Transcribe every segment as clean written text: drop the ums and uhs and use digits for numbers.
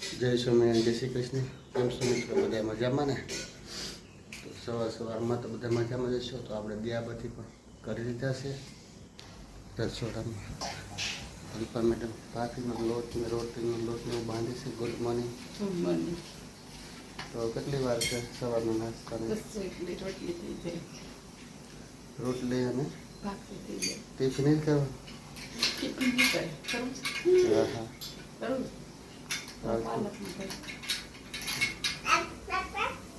જય સ્વામિનારાયણ, જય શ્રી કૃષ્ણ. કેમ છો મિત્રો? બધા મજામાં ને? તો સવારમાં તો બધા મજામાં જશો. તો આપણે દિયાબત્તી પણ કરી લીધા છે રસોડામાં. અલ્પા મેડમ બાફીનો લોટ ને રોટલીનો લોટ ને એવું બાંધી છે. Good morning. તો કેટલી વાર છે સવારનો નાસ્તાની? રોટલી અને ટિફિન જ કરવાનું? હા હા.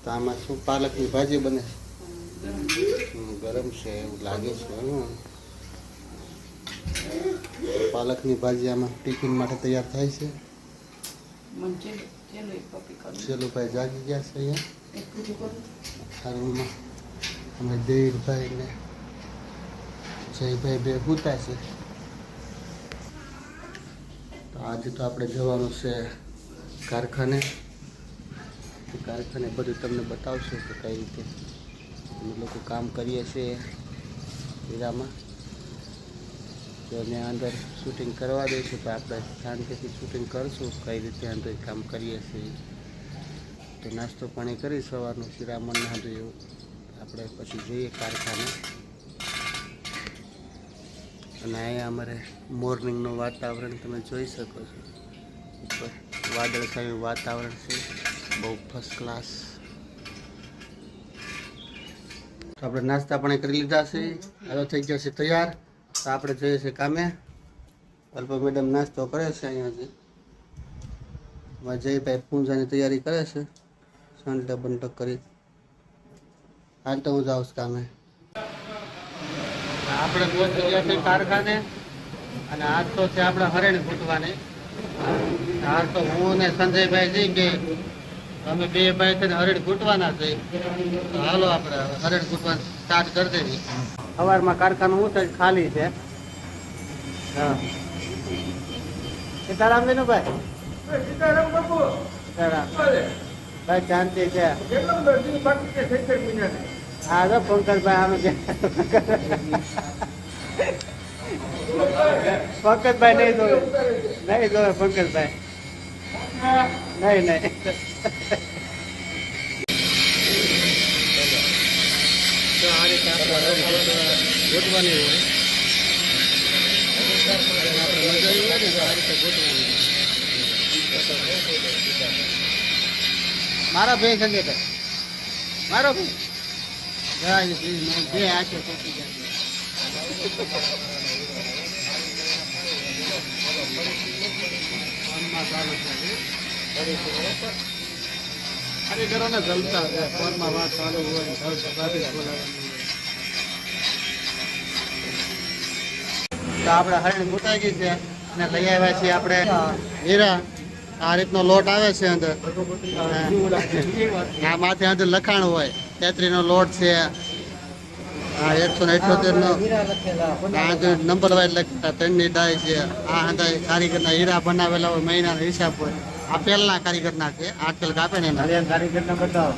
તો આમાં શું પાલકની ભાજી બને? ગરમ છે એવું લાગે છે. પાલકની ભાજી આમાં ટિફિન માટે તૈયાર થાય છે. ચેલુભાઈ જાગી ગયા છે અહીંયા રૂમમાં. અમે દેવીરભાઈ ને જયભાઈ બે સૂતા છે. તો આજે તો આપણે જવાનું છે કારખાને. કારખાને બધું તમને બતાવશે કે કઈ રીતે અમે લોકો કામ કરીએ છીએ હીરામાં. તો ત્યાં અંદર શૂટિંગ કરવા દઈશું તો આપણે શાંતિથી શૂટિંગ કરીશું કઈ રીતે અંદર કામ કરીએ છીએ. તો નાસ્તો પાણી કરી સવારનું શિરામણ નાધું એવું આપણે પછી જઈએ કારખાને. અને અહીંયા અમારે મોર્નિંગનું વાતાવરણ તમે જોઈ શકો છો. ઉપર વાદળછાયું વાતાવરણ છે, બહુ ફર્સ્ટ ક્લાસ. આપણે નાસ્તા પાણી કરી લીધા છે, હવે થઈ ગયા છે તૈયાર. તો આપણે જઈએ છીએ કામે. અલ્પા મેડમ નાસ્તો કરે છે અહીંયાથી. જયભાઈ પૂજાની તૈયારી કરે છે, સંટક બંટક કરી. હાલ તો હું જાઉં છું કામે. આપણે પહોંચી ગયા છે કારખાને. અને આજ તો છે આપણે હરેણ ફૂટવાની. હાલ તો હું ને સંજયભાઈ જઈ કે અમે બે ભાઈ થઈને હરેણ ફૂટવાના છે. તો હાલો આપણે હરેણ ફૂટવાનું સ્ટાર્ટ કરી દઈએ. સવારમાં કારખાનું શું છે ખાલી છે. હા સીતારામ વિનુભાઈ. સીતારામ બાપુ. સીતારામ ભાઈ, શાંતિ છે? હા તો પંકજભાઈ અમે પંકજભાઈ નહીં જોવે, નહીં જોવે પંકજભાઈ. નહીં નહીં તો આ રીતે ગોઠવાની હોય. મારા ભાઈ સંજયભાઈ, મારો ભાઈ જે આખે પહોંચી જાય. કારીગરો ને જલતા ફોનમાં વાત ચાલુ હોય. તો આપણે હરણી ફૂટાઈ ગઈ છે અને લઈ આવ્યા છીએ આપણે હીરા. આ રીતનો લોટ આવે છે અંદર. આ માથે અંદર લખાણ હોય 33 નો લોટ છે. આ 178 નો નંબર વાઇઝ લખતા 3 ની ડાય છે. આ અંદર કારીગરના હીરા બનાવેલા હોય, મહિનાનો હિસાબ હોય. આ પહેલા કારીગરના છે, આટલ કાપે ને કારીગરના બતાવો.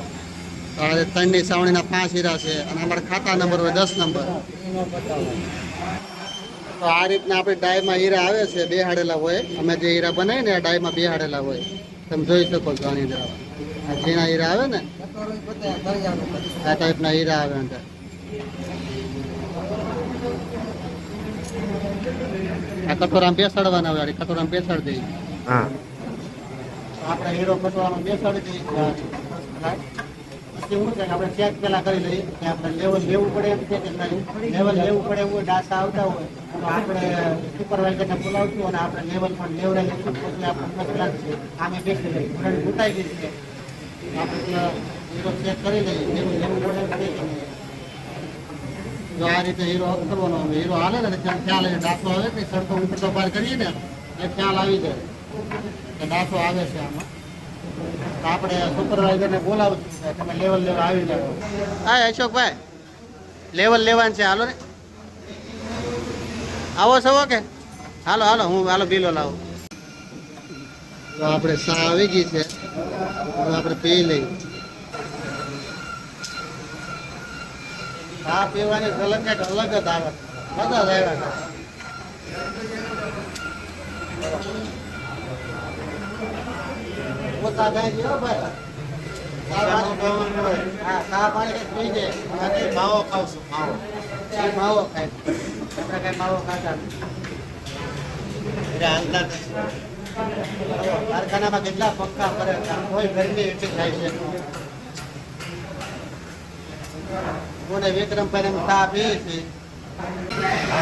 3 ની સાવણીના 5 હીરા છે અને અમારા ખાતા નંબર હોય 10 નંબર. તો આ રીતના આપણે ડાયમાં હીરા આવે છે, બેહાડેલા હોય. અમે જે હીરા બનાવીએ ને આ ડાયમાં બેહાડેલા હોય. તમે જોઈ શકો છો. આની અંદર આ ઝીણા હીરા આવે ને, આ ટાઈપના હીરા આવે અંદર. આ કટોરામાં બેસાડવાના હોય. કટોરામાં બેસાડી દઈએ. હા, આપણે હીરો કટોરામાં બેસાડી દઈએ. શું છે આપણે ચેક પેલા કરી લઈએ કે આપણે લેવલ લેવું પડે એમ છે કે લેવલ લેવું પડે એવું ડાસા આવતા હોય તો આપણે સુપરવાઇઝરને બોલાવશું અને આપણે લેવલ પણ લેવડાવીશું. પછી આપણે કલાક આમે બેસી લઈએ. ફ્રેન્ડ ઘૂંટાઈ ગઈ છે, આપણે હીરો ચેક કરી લઈએ લેવલ લેવું પડે એમ છે. જો આ રીતે હીરો કરવાનો હીરો હાલે ને ખ્યાલ આવે. ડાસો આવે ને સડકો ઉપર તો પાર કરીએ ને એટલે ખ્યાલ આવી જાય કે ડાસો આવે છે આમાં. આપણે સુપરવાઇઝરને બોલાવશું, તમે લેવલ લેવા આવી જાઓ. હા અશોકભાઈ, લેવલ લેવાનું છે, હાલો ને. આવો છો કે? હાલો હાલો, હું હાલો બિલો લાવું. તો આપણે સા આવી ગઈ છે, આપણે પી લઈ. ચા પીવાની અલગ કંઈક અલગ જ આવે. બધા જ આવ્યા. પોતા ગાય છે હો ભાઈ. હા, ચા પાણી કંઈક પી જાય. માવો ખાવશું માવો. એ માવો ખાય. આપણે કઈ માવો ખાતા નથી. એટલે હાલતા નથી. કારખાનામાં કેટલા પંખા ફરે છે. કોઈ ગરમી એટલી થાય છે. કોને વિક્રમભાઈ એમ ચા પીએ છીએ.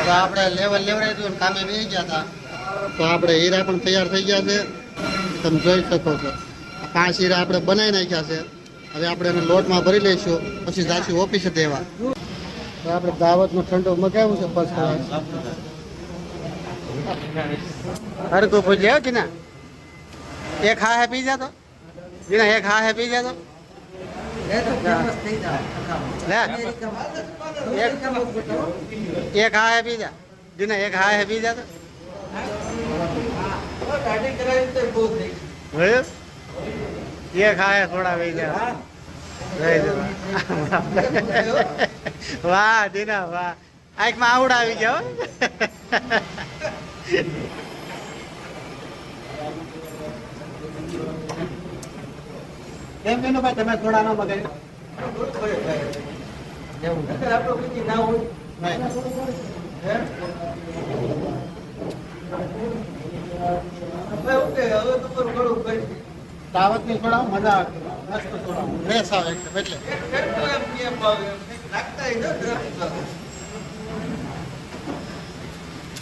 તો આપણે લેવડાવી દઉં ને કામે બેસી ગયા હતા. તો આપણે હીરા પણ તૈયાર થઈ ગયા છે. તમે જોઈ શકો છો. 5 હીરા આપણે બનાવી નાખ્યા છે. હવે આપણે એને લોટમાં ભરી લઈશું, પછી જાશું ઓફિસે દેવા. તો આપણે દાવતનું ઠંડુ મગાવ્યું છે ફર્સ્ટ ક્લાસ. હરકું પૂછે હો જીના, એક હા હે પી જા તો જીના, એક હા હે પી જા તો લે, એક હા હે પી જા જીના, એક હા હે પી જા તો એક હા હે થોડા પી જા. વાહ જીના વાહ, આંખમાં આવડા આવી જાઓ. કેમ કે ભાઈ તમે થોડા ન મગાવ્યું? દાવત ની થોડા મજા આવે, મસ્ત થોડા ફ્રેશ આવે એટલે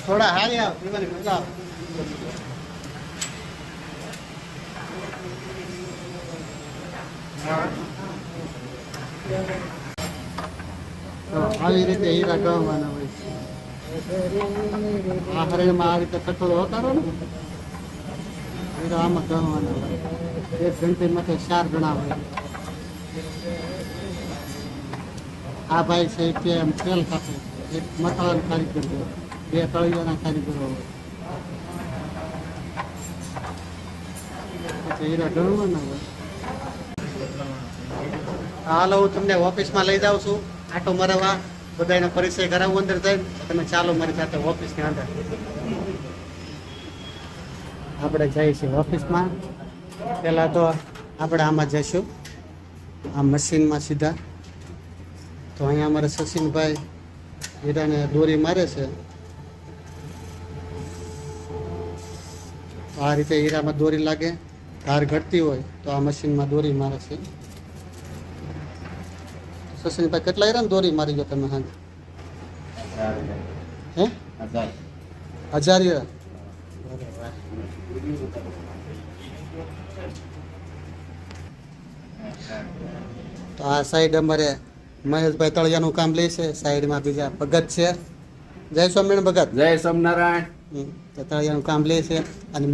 થોડા હારી આવે પીવાની મજા આવે. તો આવી રીતે હીરા ગણવાના હોય છે. આ હરણમાં આ રીતે કઠોળો ઉતારો ને, હીરા આમાં ગણવાના હોય. 1 ઘંટીમાંથી 4 ગણા હોય. આ ભાઈ છે કે એમ તેલ કાપે, એક મસાલાનો કારીગર હોય, 2 તળિયાના કારીગરો હોય. પછી હીરા ગણવાના હોય. હાલો, હું તમને ઓફિસમાં લઈ જાઉં છું આટો મરવા, બધાનો પરિચય કરાવું અંદર જઈને. તમે ચાલો મારી સાથે ઓફિસની અંદર. આપણે જઈએ છીએ ઓફિસમાં. પહેલાં તો આપણે આમાં જઈશું, આ મશીનમાં સીધા. તો અહીંયા અમારે સચિનભાઈ હીરાને દોરી મારે છે. આ રીતે હીરામાં દોરી લાગે, ધાર ઘટતી હોય તો આ મશીનમાં દોરી મારે છે. સચિનભાઈ કેટલા હીરા દોરી મારી ગયો તમે? હા, હે 1000 હીરા. તો આ સાઈડ અમારે મહેશભાઈ તળિયાનું કામ લે છે. સાઈડમાં બીજા ભગત છે. જય સ્વામિનારાયણ ભગત. જય સ્વામિનારાયણ. તળિયાનું કામ લે છે. અને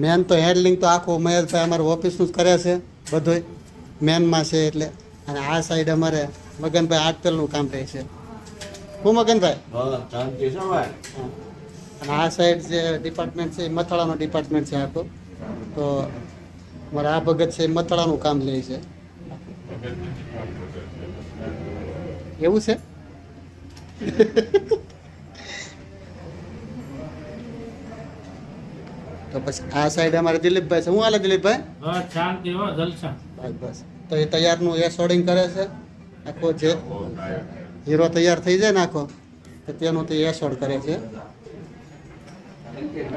મેન તો હેન્ડલિંગ તો આખું મહેશભાઈ અમારું ઓફિસનું જ કરે છે. બધુંય મેનમાં છે એટલે. અને આ સાઈડ અમારે મગનભાઈ આટપેલનું કામ રહે છે. હું મગનભાઈ. અને આ સાઈડ જે ડિપાર્ટમેન્ટ છે એ મથાળાનો ડિપાર્ટમેન્ટ છે આખો. તો મારા આ ભગત છે એ મથાળાનું કામ લે છે. એવું છે. તો પછી આ સાઈડ અમારે દિલીપભાઈ છે. હું હાલે દિલીપભાઈ? શાંતિ હો, જલસા. બસ તો એ તૈયારનું એ સોડિંગ કરે છે. આખો જે હીરો તૈયાર થઈ જાય ને આખો, તો તેનું તે એ સોડ કરે છે.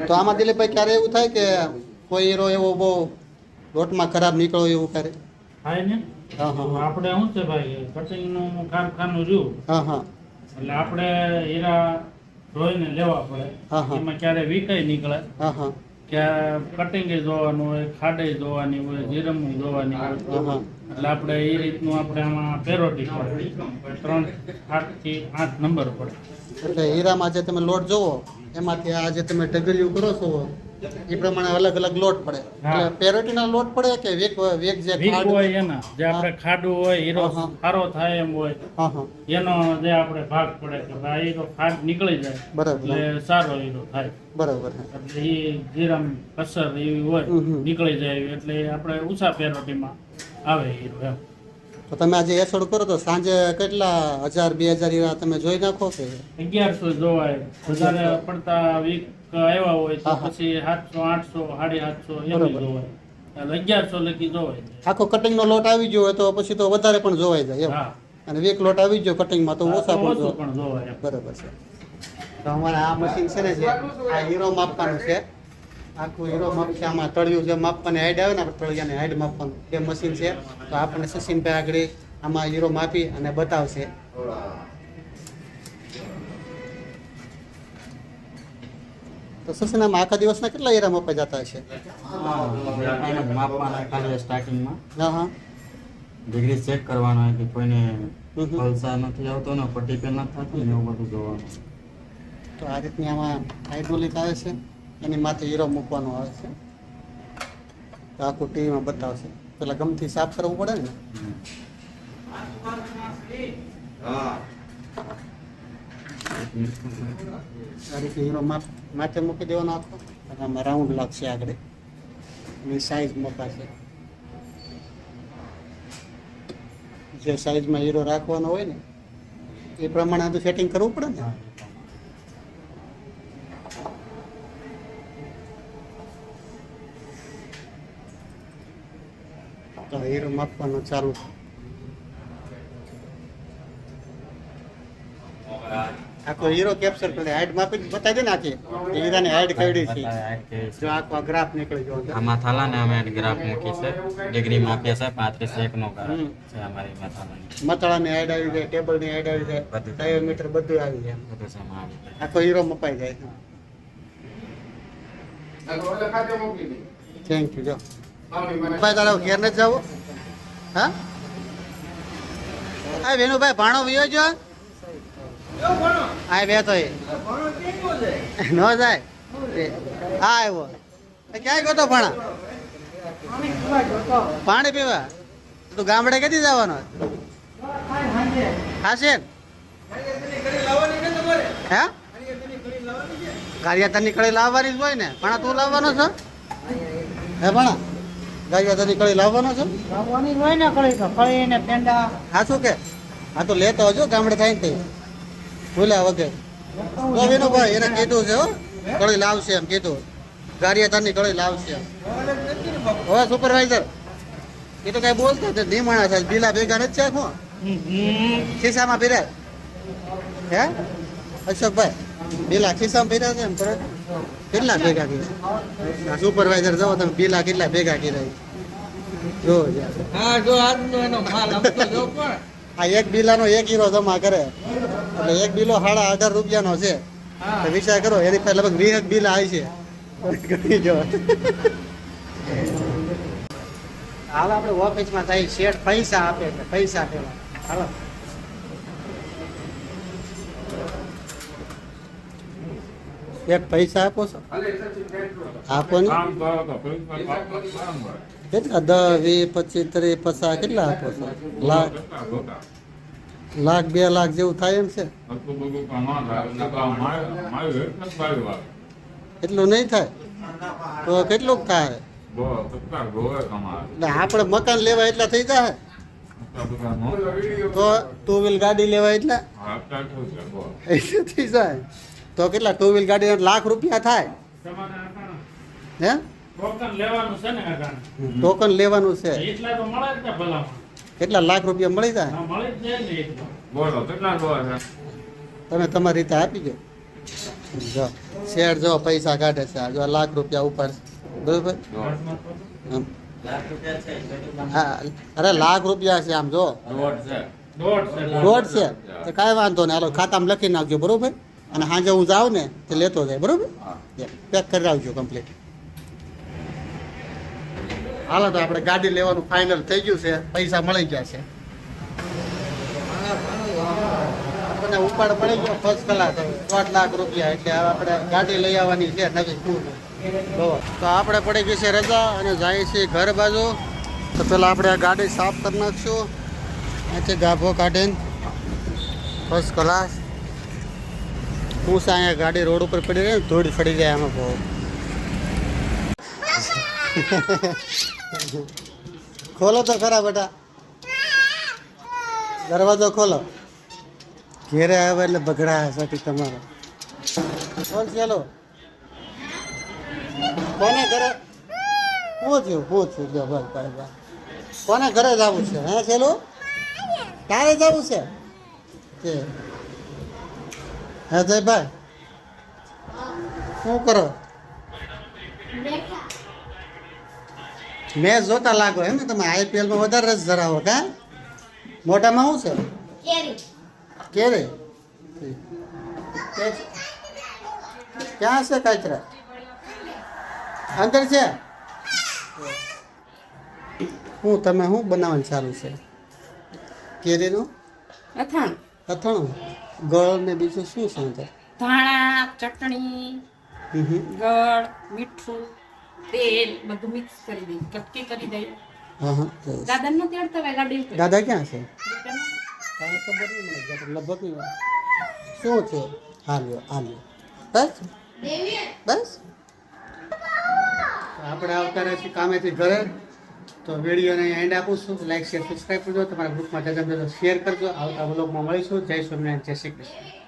તો આમાં દિલીપભાઈ ક્યારે એવું થાય કે કોઈ હીરો એવો બહુ લોટમાં ખરાબ નીકળો એવું કરે? થાય ને. હા હા આપણે શું છે ભાઈ, કટિંગ નું કારખાનું રહ્યું હા હા એટલે આપણે હીરા ધોઈને લેવા પડે. હા હા એમાં ક્યારે વીકાઈ નીકળે, હા હા ક્યારે કટિંગ જોવાનું હોય, ખાડે જોવાની હોય, જીરમ જોવાની હોય. હા હા એટલે આપણે એ રીતનું આપણે આમાં પેરોટી પડે, 3 થી 8 નંબર પડે. એટલે હીરામાં જે તમે લોટ જોવો એમાંથી આ જે તમે ઢગલિયું કરો છો એ પ્રમાણે અલગ અલગ લોટ પડે. એટલે પેરોટીના લોટ પડે કે વેગ જે વીક ખાડ હોય એના, જે આપણે ખાડું હોય હીરો હા. સારો થાય એમ હોય હા હા એનો જે આપણે ભાગ પડે કે ભાઈ હીરો ખાડ નીકળી જાય બરાબર એટલે સારો હીરો થાય. બરાબર. એટલે એ જીરામ કસર એવી હોય નીકળી જાય એટલે આપણે ઊંચા પેરોટીમાં આવે હીરો એમ. તો તમે આજે એસોડ કરો તો સાંજે કેટલા 1000-2000 હીરા તમે જોઈ નાખો કે? 1100 જોવાય. વધારે પડતા વીક આવ્યા હોય તો હા, હા. પછી 700, 800, 750 એમ બરાબર. જોવાય. એટલે 1100 લગી જોવાય છે. આખો કટિંગનો લોટ આવી ગયો હોય તો પછી તો વધારે પણ જોવાઈ જાય એમ. હા અને વીક લોટ આવી ગયો કટિંગમાં તો ઓછા પણ ઓછું જોવાય. પણ જોવાય એમ. બરાબર છે. તો અમારા આ મશીન છે ને જે આ હીરો માપવાનું છે, આખું હીરો માપશે. આમાં તળિયું જે માપવાની હાઈડ આવે ને આપણે તળિયાની હાઈડ માપવાનું એ મશીન છે. તો આપણને સચિનભાઈ આગળ આમાં હીરો માપી અને બતાવશે. તો સચિન આમાં આખા દિવસના કેટલા હીરા મપાઈ જતા હશે? માપવાના ખાલી સ્ટાર્ટિંગમાં હા હા ડિગ્રી ચેક કરવાનો કે કોઈને હમ. પલ્સા નથી આવતો ને પટ્ટી પેલ નથી થતી ને એવું બધું જોવાનું. તો આ રીતની આમાં હાઇડ્રોલિક આવે છે, એની માથે હીરો મૂકવાનો આવે છે. તો આખું ટીવીમાં બતાવશે. પેલા ગમથી સાફ કરવું પડે ને. હા આ રીતે હીરો માથે મૂકી દેવાનો આખો, અને આમાં રાઉન્ડ લાગશે આગળ, એની સાઈઝ મપાશે. જે સાઈઝમાં હીરો રાખવાનો હોય ને એ પ્રમાણે તો સેટિંગ કરવું પડે ને. તો હીરો માપવાનું ચાલુ. આખો હીરો કેપ્ચર કરી હાઈટ માપી બતાવી દે ને આખી એ હીરાની હાઈટ કેવડી છે. જો આખો ગ્રાફ નીકળી ગયો અંદર. આમાં થાલા ને અમે ગ્રાફ મૂકી છે, ડિગ્રી માપીએ છે 35 નો ગ્રાફ છે અમારી મથાલાની. મતળાની હાઈટ આવી જાય, ટેબલની હાઈટ આવી જાય, બધું. ડાયોમીટર બધું આવી જાય. બધું છે એમાં આવી જાય. આખો હીરો મપાઈ જાય. Thank you. જો ભાઈ તારા ઘેર નથી જવું? હા હા વેણુભાઈ ભાણો વિયો જો આ બે તો ન જાય. હા આવ્યો. ક્યાં ગયો તો ભાણા? પાણી પીવા? તું ગામડે કેથી જવાનો? ખાશે હે? ગારિયાતરની કળી લાવવાની જ હોય ને. ભાણા તું લાવવાનો છો? હે ભાણા ગારિયાતરની કળી લાવવાનો છો? લાવવાની હોય ને કળી તો કળી ને પેંડા. હા શું કે? હા તો લેતો આવજો ગામડે થાય ને તે ભૂલ્યા વગર. તો ભાઈ એને કીધું છે હો, કળી લાવશે એમ કીધું. ગારિયાતારની કળી લાવશે એમ. હવે સુપરવાઇઝર એ તો કઈ બોલતો જ નહીં. માણસ છે બીલા ભેગા નથી છે શું ખિસ્સામાં પીરાય હે અશોકભાઈ? બીલા ખિસ્સામાં પીરાય છે એમ તરત કેટલા ભેગા કર્યા સુપરવાઇઝર જાઓ તમે બીલા કેટલા ભેગા કર્યા જો હા જો આજનો એનો માલ આપતો જો પણ આ એક બિલાનો એક હીરો જમા કરે એટલે એક બિલો 18.5 રૂપિયાનો છે. તો વિચાર કરો એની પાસે લગભગ 20 બિલા આવી છે. ગણી જો. હાલ આપણે ઓફિસમાં થાય શેઠ પૈસા આપે એટલે પૈસા પેલા હાલો. શેઠ પૈસા આપો છો? આપો ને કેટલા? 10, 20, 25, 30, 50 કેટલા આપો છો? લાખ 2 લાખ જેવું થાય એમ છે? એટલું નહીં થાય તો કેટલું થાય? એટલે આપણે મકાન લેવા એટલા થઈ જાય તો ટુ વ્હીલ ગાડી લેવા એટલા થઈ જાય તો કેટલા? ટુ વ્હીલ ગાડી લાખ રૂપિયા થાય તમારે હે? ટોકન લેવાનું છે ને કાકા? ટોકન લેવાનું છે. એટલા તો મળે જ ને ભલામાં. કેટલા લાખ રૂપિયા મળી જાય? હા, મળી જ જાય ને એટલું. બોલો કેટલા ગોળ છે? તમે તમારી રીતે આપી દો. જો શેર જો પૈસા કાઢે છે. આ જો લાખ રૂપિયા ઉપર બરોબર. હમ. હા અરે લાખ રૂપિયા છે આમ જો. દોઢ છે. દોઢ છે તો કાંઈ વાંધો નહીં. હાલો ખાતામાં લખી નાખજો બરોબર. અને સાંજે હું જાઉં ને તે લેતો જાય બરોબર. પેક કરી આવજો કમ્પ્લીટ. હાલો તો આપણે ગાડી લેવાનું ફાઇનલ થઈ ગયું છે. પૈસા મળી ગયા છે. આપણને ઉપાડ પડી ગયો ફર્સ્ટ ક્લાસ 1.5 લાખ રૂપિયા. એટલે હવે આપણે ગાડી લઈ આવવાની છે નવી. તો આપણે પડી ગઈ છે રજા અને જાય છે ઘર બાજુ. તો પેલા આપણે આ ગાડી સાફ કરી નાખશું. અહીંથી ગાભો કાઢીને ફર્સ્ટ ક્લાસ. હું છે અહીંયા ગાડી રોડ ઉપર પડી રહી ને ધૂળ ફરી જાય આમાં બહુ. ખોલો તો ખરા બેટા, દરવાજો ખોલો. ઘેરે આવે એટલે બગડા હશે તમારો. બોલ ચાલો કોને ઘરે પૂછ્યું જો બસ બસ બસ કોને ઘરે જવું છે હે છેલું તારે જવું છે કે હે જયભાઈ શું કરો મેચ જોતા લાગો એમ ને તમે IPL માં વધારે રસ ધરાવો કા મોઢામાં શું છે કેરી ક્યાં છે કાચરા અંદર છે હું તમે શું બનાવવાનું સારું છે કેરીનું અથાણું અથાણું ગળ ને બીજું શું છે અંદર ધાણા ચટણી ગળ મીઠું તેલ બધું મિક્સ કરી દઈ કટકી કરી દઈ હા હા દાદા નો તેડતા હોય ગાડી ઉપર. દાદા ક્યાં છે તારે ખબર નહીં મને લગભગ નહીં હોય. શું છે હાલ્યો બસ બસ આપણે આવતા રહેશું કામેથી ઘરે તો વિડીયોને એન્ડ આપું છું લાઈક શેર સબસ્ક્રાઈબ કરજો તમારા ગ્રુપમાં જગમ શેર કરજો આવતા બ્લોગમાં મળીશું જય સ્વામિનારાયણ જય શ્રી કૃષ્ણ